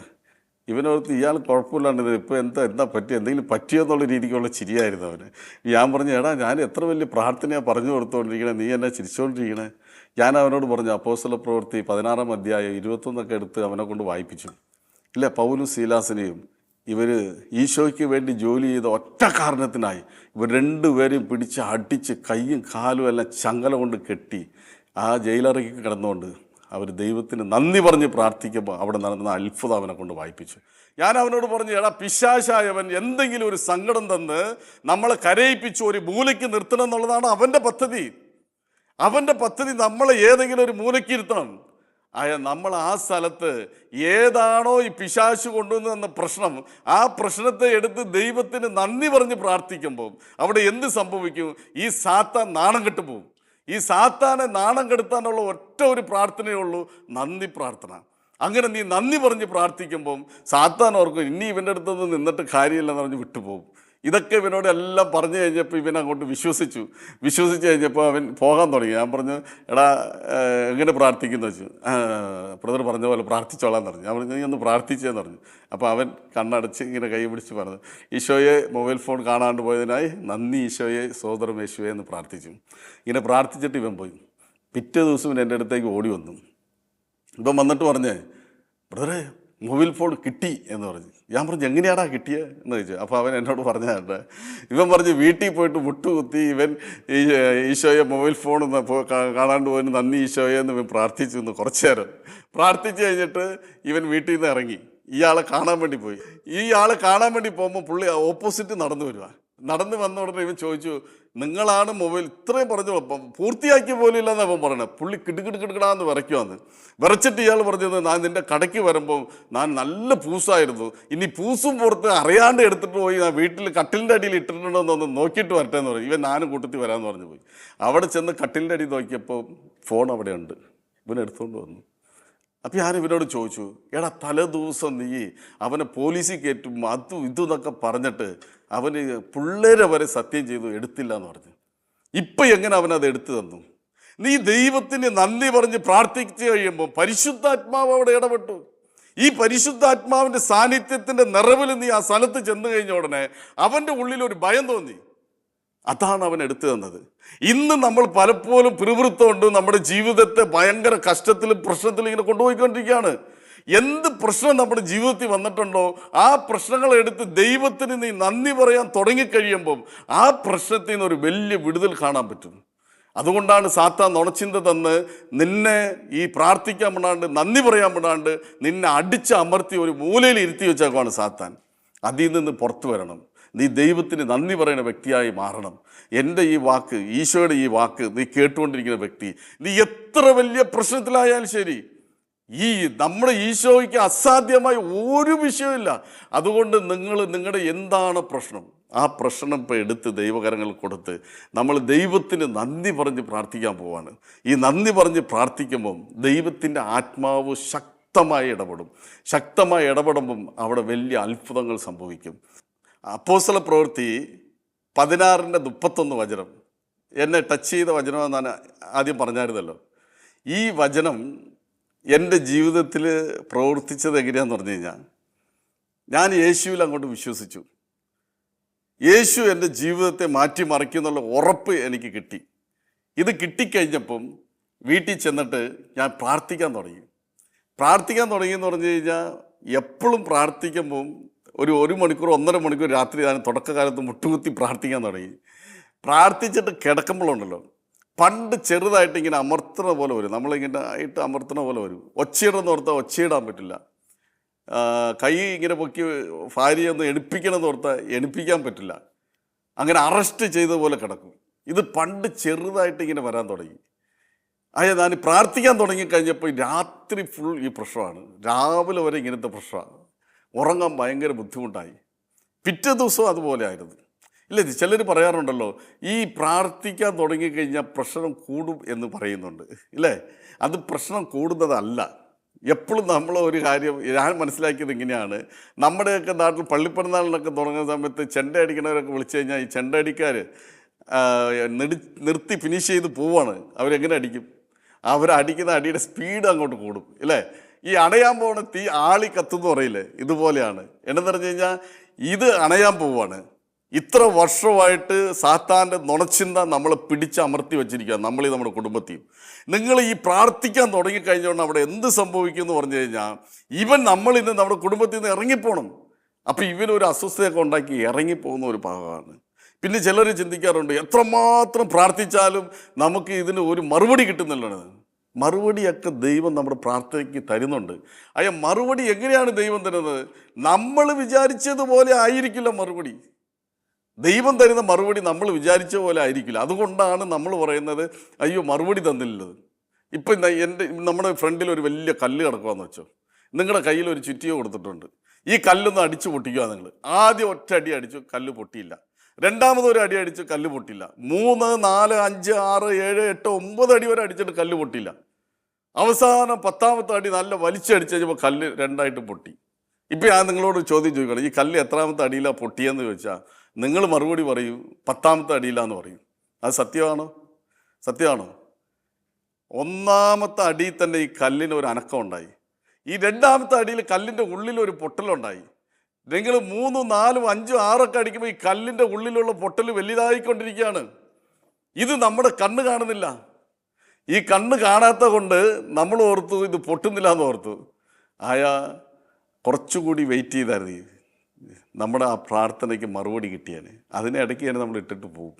ഇവനോർത്ത് ഇയാൾ കുഴപ്പമില്ലാണ്ട് ഇപ്പോൾ എന്താ പറ്റിയ എന്തെങ്കിലും പറ്റിയോ എന്നുള്ള രീതിക്കുള്ള ചിരിയായിരുന്നു അവന്. ഞാൻ പറഞ്ഞു എടാ ഞാൻ എത്ര വലിയ പ്രാർത്ഥനയാണ് പറഞ്ഞു കൊടുത്തുകൊണ്ടിരിക്കണേ, നീ എന്നെ ചിരിച്ചുകൊണ്ടിരിക്കണേ. ഞാൻ അവനോട് പറഞ്ഞു അപ്പോസ്തല പ്രവൃത്തി 16-ാം അധ്യായം 21 എടുത്ത് അവനെ കൊണ്ട് വായിപ്പിച്ചു. ഇല്ല, പൗലും സീലാസിനെയും ഇവർ ഈശോയ്ക്ക് വേണ്ടി ജോലി ചെയ്ത ഒറ്റ കാരണത്തിനായി ഇവർ രണ്ടുപേരെയും പിടിച്ച് അടിച്ച് കൈയും കാലും എല്ലാം ചങ്ങല കൊണ്ട് കെട്ടി ആ ജയിലറയ്ക്ക് കിടന്നുകൊണ്ട് അവർ ദൈവത്തിന് നന്ദി പറഞ്ഞ് പ്രാർത്ഥിക്കുമ്പോൾ അവിടെ നടന്ന അത്ഭുതം അവനെ കൊണ്ട് വായിപ്പിച്ചു. ഞാൻ അവനോട് പറഞ്ഞു എടാ പിശാചായവൻ എന്തെങ്കിലും ഒരു സങ്കടം തന്ന് നമ്മളെ കരയിപ്പിച്ച് ഒരു മൂലയ്ക്ക് നിർത്തണം എന്നുള്ളതാണ് അവൻ്റെ പദ്ധതി. അവൻ്റെ പദ്ധതി നമ്മളെ ഏതെങ്കിലും ഒരു മൂലയ്ക്ക് ഇരുത്തണം. നമ്മൾ ആ സ്ഥലത്ത് ഏതാണോ ഈ പിശാച് കൊണ്ടുവന്ന പ്രശ്നം, ആ പ്രശ്നത്തെ എടുത്ത് ദൈവത്തിന് നന്ദി പറഞ്ഞ് പ്രാർത്ഥിക്കുമ്പോൾ അവിടെ എന്ത് സംഭവിക്കും? ഈ സാത്താൻ നാണം കെട്ടു പോകും. ഈ സാത്താനെ നാണം കെടുത്താനുള്ള ഒറ്റ ഒരു പ്രാർത്ഥനയേ ഉള്ളൂ, നന്ദി പ്രാർത്ഥന. അങ്ങനെ നീ നന്ദി പറഞ്ഞ് പ്രാർത്ഥിക്കുമ്പം സാത്താൻ ഓർക്കും ഇനി ഇവൻ്റെ അടുത്തൊന്നും നിന്നിട്ട് കാര്യമില്ലെന്ന് പറഞ്ഞ് വിട്ടുപോകും. ഇതൊക്കെ ഇവനോട് എല്ലാം പറഞ്ഞു കഴിഞ്ഞപ്പോൾ ഇവൻ അങ്ങോട്ട് വിശ്വസിച്ചു കഴിഞ്ഞപ്പോൾ അവൻ പോകാൻ തുടങ്ങി. ഞാൻ പറഞ്ഞു എടാ എങ്ങനെ പ്രാർത്ഥിക്കുന്നു വെച്ചു. ബ്രദർ പറഞ്ഞ പോലെ പ്രാർത്ഥിച്ചോളാൻ പറഞ്ഞു. ഞാൻ പറഞ്ഞു നീ ഒന്ന് പ്രാർത്ഥിച്ചെന്ന് പറഞ്ഞു. അപ്പോൾ അവൻ കണ്ണടച്ച് ഇങ്ങനെ കൈ പിടിച്ച് പറഞ്ഞു ഈശോയെ മൊബൈൽ ഫോൺ കാണാണ്ട് പോയതിനായി നന്ദി ഈശോയെ സോദരം യേശുവേ എന്ന് പ്രാർത്ഥിച്ചു. ഇങ്ങനെ പ്രാർത്ഥിച്ചിട്ട് ഇവൻ പോയി. പിറ്റേ ദിവസം ഇവൻ എൻ്റെ അടുത്തേക്ക് ഓടി വന്നു. ഇവൻ വന്നിട്ട് പറഞ്ഞേ ബ്രദറെ മൊബൈൽ ഫോൺ കിട്ടി എന്ന് പറഞ്ഞു. ഞാൻ പറഞ്ഞു എങ്ങനെയാടാ കിട്ടിയത് എന്ന് ചോദിച്ചു. അപ്പോൾ അവൻ എന്നോട് പറഞ്ഞാണ്ട് ഇവൻ പറഞ്ഞ് വീട്ടിൽ പോയിട്ട് മുട്ടുകുത്തി ഇവൻ ഈശോയെ മൊബൈൽ ഫോൺ കാണാണ്ട് പോയിന് നന്ദി ഈശോയെ എന്ന് ഇവൻ പ്രാർത്ഥിച്ചു എന്ന് കുറച്ചു നേരം പ്രാർത്ഥിച്ചു കഴിഞ്ഞിട്ട് ഇവൻ വീട്ടിൽ നിന്ന് ഇറങ്ങി ഇയാളെ കാണാൻ വേണ്ടി പോയി. ഈ ആളെ കാണാൻ വേണ്ടി പോകുമ്പോൾ പുള്ളി ഓപ്പോസിറ്റ് നടന്നു വരിക. നടന്ന് വന്ന ഉടനെ ഇവൻ ചോദിച്ചു നിങ്ങളാണ് മൊബൈൽ ഇത്രയും പറഞ്ഞു പൂർത്തിയാക്കിയ പോലും ഇല്ലെന്ന് അവൻ പറയണത്. പുള്ളി കിടുകിടുകിടുകിടാന്ന് വിറയ്ക്കുവാന്ന്. വിറച്ചിട്ട് ഇയാൾ പറഞ്ഞത് ഞാൻ നിൻ്റെ കടയ്ക്ക് വരുമ്പം ഞാൻ നല്ല പൂസായിരുന്നു, ഇനി പൂസും പുറത്ത് അറിയാണ്ട് എടുത്തിട്ട് പോയി ഞാൻ വീട്ടിൽ കട്ടിലിൻ്റെ അടിയിൽ ഇട്ടിട്ടുണ്ടോ എന്നൊന്ന് നോക്കിയിട്ട് വരട്ടെ എന്ന് പറയും. ഇവൻ ഞാനും കൂട്ടത്തിൽ വരാമെന്ന് പറഞ്ഞു പോയി. അവിടെ ചെന്ന് കട്ടിലിൻ്റെ അടിയിൽ നോക്കിയപ്പോൾ ഫോൺ അവിടെ ഉണ്ട്. ഇവൻ എടുത്തുകൊണ്ട് വന്നു. അപ്പം ഞാൻ ഇവനോട് ചോദിച്ചു എടാ തലേ ദിവസം നീ അവനെ പോലീസിൽ കയറ്റും അതും ഇതെന്നൊക്കെ പറഞ്ഞിട്ട് അവന് പിള്ളേരെ വരെ സത്യം ചെയ്തു എടുത്തില്ല എന്ന് പറഞ്ഞു. ഇപ്പം എങ്ങനെ അവനത് എടുത്തു തന്നു? നീ ദൈവത്തിന് നന്ദി പറഞ്ഞ് പ്രാർത്ഥിച്ചു കഴിയുമ്പോൾ പരിശുദ്ധാത്മാവ് അവിടെ ഇടപെട്ടു. ഈ പരിശുദ്ധാത്മാവിൻ്റെ സാന്നിധ്യത്തിൻ്റെ നിറവിൽ നീ ആ സ്ഥലത്ത് ചെന്ന് കഴിഞ്ഞ ഉടനെ അവൻ്റെ ഉള്ളിലൊരു ഭയം തോന്നി. അതാണ് അവൻ എടുത്തു തന്നത്. ഇന്ന് നമ്മൾ പലപ്പോഴും പിറുപിറുത്തുകൊണ്ട് നമ്മുടെ ജീവിതത്തെ ഭയങ്കര കഷ്ടത്തിലും പ്രശ്നത്തിലും ഇങ്ങനെ കൊണ്ടുപോയിക്കൊണ്ടിരിക്കുകയാണ്. എന്ത് പ്രശ്നം നമ്മുടെ ജീവിതത്തിൽ വന്നിട്ടുണ്ടോ ആ പ്രശ്നങ്ങൾ എടുത്ത് ദൈവത്തിന് നീ നന്ദി പറയാൻ തുടങ്ങിക്കഴിയുമ്പം ആ പ്രശ്നത്തിൽ നിന്ന് ഒരു വലിയ വിടുതൽ കാണാൻ പറ്റും. അതുകൊണ്ടാണ് സാത്താൻ നുണച്ചിന്ത തന്ന് നിന്നെ ഈ പ്രാർത്ഥിക്കാൻ പെടാണ്ട് നന്ദി പറയാൻ പെടാണ്ട് നിന്നെ അടിച്ച് അമർത്തി ഒരു മൂലയിൽ ഇരുത്തി വെച്ചേക്കുവാണ് സാത്താൻ. അതിൽ നിന്ന് പുറത്തു വരണം. നീ ദൈവത്തിന് നന്ദി പറയുന്ന വ്യക്തിയായി മാറണം. എൻ്റെ ഈ വാക്ക്, ഈശോയുടെ ഈ വാക്ക് നീ കേട്ടുകൊണ്ടിരിക്കുന്ന വ്യക്തി, നീ എത്ര വലിയ പ്രശ്നത്തിലായാലും ശരി, ഈ നമ്മുടെ ഈശോയ്ക്ക് അസാധ്യമായ ഒരു വിഷയമില്ല. അതുകൊണ്ട് നിങ്ങളുടെ എന്താണ് പ്രശ്നം, ആ പ്രശ്നം ഇപ്പോൾ എടുത്ത് ദൈവകരങ്ങൾ കൊടുത്ത് നമ്മൾ ദൈവത്തിന് നന്ദി പറഞ്ഞ് പ്രാർത്ഥിക്കാൻ പോവാണ്. ഈ നന്ദി പറഞ്ഞ് പ്രാർത്ഥിക്കുമ്പം ദൈവത്തിൻ്റെ ആത്മാവ് ശക്തമായി ഇടപെടുമ്പം അവിടെ വലിയ അത്ഭുതങ്ങൾ സംഭവിക്കും. അപ്പോസ്തല പ്രവൃത്തി 16:31 എന്നെ ടച്ച് ചെയ്ത വചനമെന്ന് ഞാൻ ആദ്യം പറഞ്ഞായിരുന്നല്ലോ. ഈ വചനം എൻ്റെ ജീവിതത്തിൽ പ്രവർത്തിച്ചത് എങ്ങനെയാണെന്ന് പറഞ്ഞു കഴിഞ്ഞാൽ ഞാൻ യേശുവിൽ അങ്ങോട്ട് വിശ്വസിച്ചു. യേശു എൻ്റെ ജീവിതത്തെ മാറ്റിമറിക്കുന്നുള്ള ഉറപ്പ് എനിക്ക് കിട്ടി. ഇത് കിട്ടിക്കഴിഞ്ഞപ്പം വീട്ടിൽ ചെന്നിട്ട് ഞാൻ പ്രാർത്ഥിക്കാൻ തുടങ്ങി എന്ന് പറഞ്ഞു കഴിഞ്ഞാൽ എപ്പോഴും പ്രാർത്ഥിക്കുമ്പം ഒരു മണിക്കൂർ 1.5 മണിക്കൂർ രാത്രി ഞാൻ തുടക്കകാലത്ത് മുട്ടുകുത്തി പ്രാർത്ഥിക്കാൻ തുടങ്ങി. പ്രാർത്ഥിച്ചിട്ട് കിടക്കുമ്പോഴുണ്ടല്ലോ പണ്ട് ചെറുതായിട്ട് ഇങ്ങനെ അമർത്തണ പോലെ വരും, നമ്മളിങ്ങനെ ആയിട്ട് അമർത്തണ പോലെ വരും. ഒച്ചയിടെന്ന് ഓർത്താൽ ഒച്ചയിടാൻ പറ്റില്ല. കൈ ഇങ്ങനെ പൊക്കി ഭാര്യയെ ഒന്ന് എണിപ്പിക്കണമെന്ന് ഓർത്താൽ എണിപ്പിക്കാൻ പറ്റില്ല. അങ്ങനെ അറസ്റ്റ് ചെയ്ത പോലെ കിടക്കും. ഇത് പണ്ട് ചെറുതായിട്ട് ഇങ്ങനെ വരാൻ തുടങ്ങി. ഞാൻ പ്രാർത്ഥിക്കാൻ തുടങ്ങിക്കഴിഞ്ഞപ്പോൾ രാത്രി ഫുൾ ഈ പ്രശ്നമാണ്. രാവിലെ വരെ ഇങ്ങനത്തെ പ്രശ്നമാണ്. ഉറങ്ങാൻ ഭയങ്കര ബുദ്ധിമുട്ടായി. പിറ്റേ ദിവസവും അതുപോലെ ആയിരുന്നു. ഇല്ല, ചിലർ പറയാറുണ്ടല്ലോ ഈ പ്രാർത്ഥിക്കാൻ തുടങ്ങിക്കഴിഞ്ഞാൽ പ്രശ്നം കൂടും എന്ന് പറയുന്നുണ്ട്. ഇല്ലേ? അത് പ്രശ്നം കൂടുന്നതല്ല. എപ്പോഴും നമ്മൾ ഒരു കാര്യം ഞാൻ മനസ്സിലാക്കിയത് ഇങ്ങനെയാണ്, നമ്മുടെയൊക്കെ നാട്ടിൽ പള്ളിപ്പെരുന്നാളിനൊക്കെ തുടങ്ങുന്ന സമയത്ത് ചെണ്ട അടിക്കണവരൊക്കെ വിളിച്ചു കഴിഞ്ഞാൽ ഈ ചെണ്ട അടിക്കാർ നിർത്തി ഫിനിഷ് ചെയ്ത് പോവാണ്. അവരെങ്ങനെ അടിക്കും? അവരടിക്കുന്ന അടിയുടെ സ്പീഡ് അങ്ങോട്ട് കൂടും അല്ലേ? ഈ അണയാൻ പോകുന്ന തീ ആളി കത്തുന്ന് പറയില്ലേ, ഇതുപോലെയാണ്. എന്നു പറഞ്ഞു കഴിഞ്ഞാൽ ഇത് അണയാൻ പോവാണ്. ഇത്ര വർഷമായിട്ട് സാത്താൻ്റെ നുണച്ചിന്ത നമ്മളെ പിടിച്ചമർത്തി വെച്ചിരിക്കുക, നമ്മളീ നമ്മുടെ കുടുംബത്തെയും. നിങ്ങൾ ഈ പ്രാർത്ഥിക്കാൻ തുടങ്ങിക്കഴിഞ്ഞുകൊണ്ട് അവിടെ എന്ത് സംഭവിക്കും എന്ന് പറഞ്ഞു കഴിഞ്ഞാൽ ഇവൻ നമ്മളിന്ന് നമ്മുടെ കുടുംബത്തിൽ നിന്ന് ഇറങ്ങിപ്പോണം. അപ്പം ഇവനൊരു അസ്വസ്ഥതയൊക്കെ ഉണ്ടാക്കി ഇറങ്ങിപ്പോകുന്ന ഒരു ഭാഗമാണ്. പിന്നെ ചിലർ ചിന്തിക്കാറുണ്ട്, എത്രമാത്രം പ്രാർത്ഥിച്ചാലും നമുക്ക് ഇതിന് ഒരു മറുപടി കിട്ടുന്നില്ലാണ്. മറുപടിയൊക്കെ ദൈവം നമ്മുടെ പ്രാർത്ഥനയ്ക്ക് തരുന്നുണ്ട്. മറുപടി എങ്ങനെയാണ് ദൈവം തരുന്നത്? നമ്മൾ വിചാരിച്ചതുപോലെ ആയിരിക്കില്ല മറുപടി. ദൈവം തരുന്ന മറുപടി നമ്മൾ വിചാരിച്ച പോലെ ആയിരിക്കില്ല. അതുകൊണ്ടാണ് നമ്മൾ പറയുന്നത് അയ്യോ മറുപടി തന്നില്ലത്. ഇപ്പം നമ്മുടെ ഫ്രണ്ടിൽ ഒരു വലിയ കല്ല് കിടക്കുകയെന്ന് വെച്ചോ, നിങ്ങളുടെ കയ്യിൽ ഒരു ചുറ്റിയോ കൊടുത്തിട്ടുണ്ട്. ഈ കല്ലൊന്ന് അടിച്ചു പൊട്ടിക്കുക. നിങ്ങൾ ആദ്യം ഒറ്റ അടി അടിച്ചു, കല്ല് പൊട്ടിയില്ല. രണ്ടാമതൊരു അടി അടിച്ചു, കല്ല് പൊട്ടില്ല. 3, 4, 5, 6, 7, 8, 9 അടി വരെ അടിച്ചിട്ട് കല്ല് പൊട്ടില്ല. അവസാനം 10ാമത്തെ അടി നല്ല വലിച്ചടിച്ച് കഴിഞ്ഞപ്പോൾ കല്ല് രണ്ടായിട്ട് പൊട്ടി. ഇപ്പം ഞാൻ നിങ്ങളോട് ചോദ്യം ചോദിക്കണം, ഈ കല്ല് എത്രാമത്തെ അടിയിലാണ് പൊട്ടിയെന്ന് ചോദിച്ചാൽ നിങ്ങൾ മറുപടി പറയൂ 10ാമത്തെ അടിയിലാന്ന് പറയും. അത് സത്യമാണോ? സത്യമാണോ? 1ാമത്തെ അടിയിൽ തന്നെ ഈ കല്ലിന് ഒരു അനക്കം ഉണ്ടായി. ഈ 2ാമത്തെ അടിയിൽ കല്ലിൻ്റെ ഉള്ളിൽ ഒരു പൊട്ടലുണ്ടായി. നിങ്ങൾ 3, 4, 5, 6 അടിക്കുമ്പോൾ ഈ കല്ലിൻ്റെ ഉള്ളിലുള്ള പൊട്ടൽ വലുതായിക്കൊണ്ടിരിക്കുകയാണ്. ഇത് നമ്മുടെ കണ്ണ് കാണുന്നില്ല. ഈ കണ്ണ് കാണാത്ത കൊണ്ട് നമ്മൾ ഓർത്തു ഇത് പൊട്ടുന്നില്ല എന്ന് ഓർത്തു. കുറച്ചുകൂടി വെയിറ്റ് ചെയ്തായിരുന്നു നമ്മുടെ ആ പ്രാർത്ഥനയ്ക്ക് മറുപടി കിട്ടിയാൽ. അതിനെ ഇടയ്ക്ക് തന്നെ നമ്മൾ ഇട്ടിട്ട് പോകും.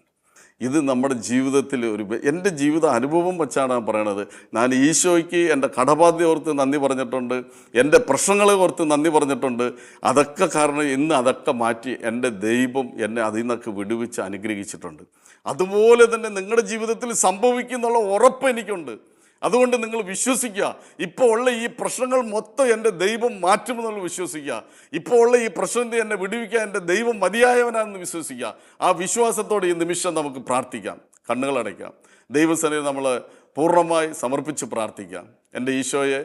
ഇത് നമ്മുടെ ജീവിതത്തിൽ എൻ്റെ ജീവിത അനുഭവം വെച്ചാണ് ഞാൻ പറയണത്. ഞാൻ ഈശോയ്ക്ക് എൻ്റെ കടബാധ്യത ഓർത്ത് നന്ദി പറഞ്ഞിട്ടുണ്ട്, എൻ്റെ പ്രശ്നങ്ങളെ ഓർത്ത് നന്ദി പറഞ്ഞിട്ടുണ്ട്. അതൊക്കെ കാരണം ഇന്ന് അതൊക്കെ മാറ്റി എൻ്റെ ദൈവം എന്നെ അതിൽ നിന്നൊക്കെ വിടുവിച്ച് അനുഗ്രഹിച്ചിട്ടുണ്ട്. അതുപോലെ തന്നെ നിങ്ങളുടെ ജീവിതത്തിൽ സംഭവിക്കുന്നുള്ള ഉറപ്പ് എനിക്കുണ്ട്. അതുകൊണ്ട് നിങ്ങൾ വിശ്വസിക്കുക. ഇപ്പോൾ ഉള്ള ഈ പ്രശ്നങ്ങൾ മൊത്തം എൻ്റെ ദൈവം മാറ്റുമെന്നുള്ള വിശ്വസിക്കുക. ഇപ്പോൾ ഉള്ള ഈ പ്രശ്നത്തെ എന്നെ വിടുവിക്കാൻ എൻ്റെ ദൈവം മതിയായവനാണെന്ന് വിശ്വസിക്കുക. ആ വിശ്വാസത്തോടെ ഈ നിമിഷം നമുക്ക് പ്രാർത്ഥിക്കാം. കണ്ണുകളടയ്ക്കാം. ദൈവസന്നിധിയിൽ നമ്മൾ പൂർണ്ണമായി സമർപ്പിച്ച് പ്രാർത്ഥിക്കാം. എൻ്റെ ഈശോയെ,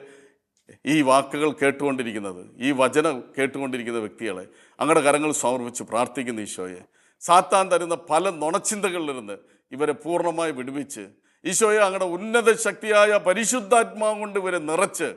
ഈ വാക്കുകൾ കേട്ടുകൊണ്ടിരിക്കുന്നത്, ഈ വചനം കേട്ടുകൊണ്ടിരിക്കുന്ന വ്യക്തികളെ അങ്ങയുടെ കരങ്ങൾ സമർപ്പിച്ച് പ്രാർത്ഥിക്കുന്ന ഈശോയെ, സാത്താൻ തരുന്ന പല നുണച്ചിന്തകളിൽ നിന്ന് ഇവരെ പൂർണ്ണമായി വിടുവിച്ച് ഈശോയെ അങ്ങയുടെ ഉന്നത ശക്തിയായ പരിശുദ്ധാത്മാവ് കൊണ്ട് ഇവരെ നിറച്ച്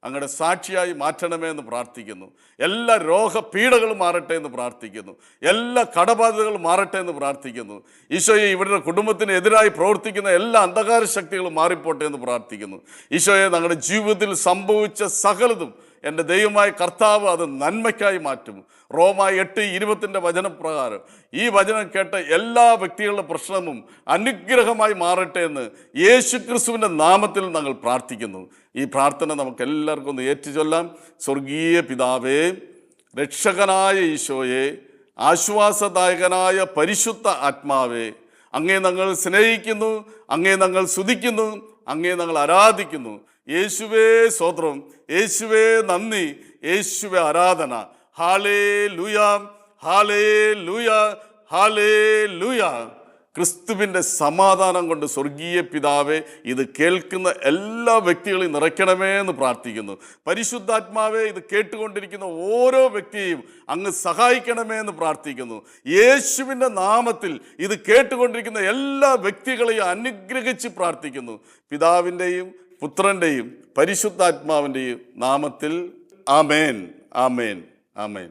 അങ്ങയുടെ സാക്ഷിയായി മാറ്റണമേ എന്ന് പ്രാർത്ഥിക്കുന്നു. എല്ലാ രോഗപീഠകളും മാറട്ടെ എന്ന് പ്രാർത്ഥിക്കുന്നു. എല്ലാ കടബാധ്യതകളും മാറട്ടെ എന്ന് പ്രാർത്ഥിക്കുന്നു. ഈശോയെ, ഇവരുടെ കുടുംബത്തിന് എതിരായി പ്രവർത്തിക്കുന്ന എല്ലാ അന്ധകാര ശക്തികളും മാറിപ്പോട്ടെ എന്ന് പ്രാർത്ഥിക്കുന്നു. ഈശോയെ, ഞങ്ങളുടെ ജീവിതത്തിൽ സംഭവിച്ച സകലതും എൻ്റെ ദൈവമായ കർത്താവ് അത് നന്മയ്ക്കായി മാറ്റും. റോമ 8:20 വചനപ്രകാരം ഈ വചനം കേട്ട എല്ലാ വ്യക്തികളുടെ പ്രശ്നവും അനുഗ്രഹമായി മാറട്ടെ എന്ന് യേശുക്രിസ്തുവിൻ്റെ നാമത്തിൽ ഞങ്ങൾ പ്രാർത്ഥിക്കുന്നു. ഈ പ്രാർത്ഥന നമുക്ക് എല്ലാവർക്കും ഒന്ന് ഏറ്റുചൊല്ലാം. സ്വർഗീയ പിതാവേ, രക്ഷകനായ ഈശോയെ, ആശ്വാസദായകനായ പരിശുദ്ധ ആത്മാവേ, അങ്ങേ ഞങ്ങൾ സ്നേഹിക്കുന്നു, അങ്ങേ ഞങ്ങൾ സ്തുതിക്കുന്നു, അങ്ങേ ഞങ്ങൾ ആരാധിക്കുന്നു. യേശുവേ സ്തോത്രം, യേശുവേ നന്ദി, യേശുവേ ആരാധന. Hallelujah, hallelujah, hallelujah. ക്രിസ്തുവിൻ്റെ സമാധാനം കൊണ്ട് സ്വർഗീയ പിതാവേ, ഇത് കേൾക്കുന്ന എല്ലാ വ്യക്തികളെയും നിറയ്ക്കണമേ എന്ന് പ്രാർത്ഥിക്കുന്നു. പരിശുദ്ധാത്മാവേ, ഇത് കേട്ടുകൊണ്ടിരിക്കുന്ന ഓരോ വ്യക്തിയെയും അങ്ങ് സഹായിക്കണമേ എന്ന് പ്രാർത്ഥിക്കുന്നു. യേശുവിൻ്റെ നാമത്തിൽ ഇത് കേട്ടുകൊണ്ടിരിക്കുന്ന എല്ലാ വ്യക്തികളെയും അനുഗ്രഹിച്ച് പ്രാർത്ഥിക്കുന്നു. പിതാവിൻ്റെയും പുത്രൻ്റെയും പരിശുദ്ധാത്മാവിൻ്റെയും നാമത്തിൽ ആമേൻ, ആമേൻ, ആമേൻ.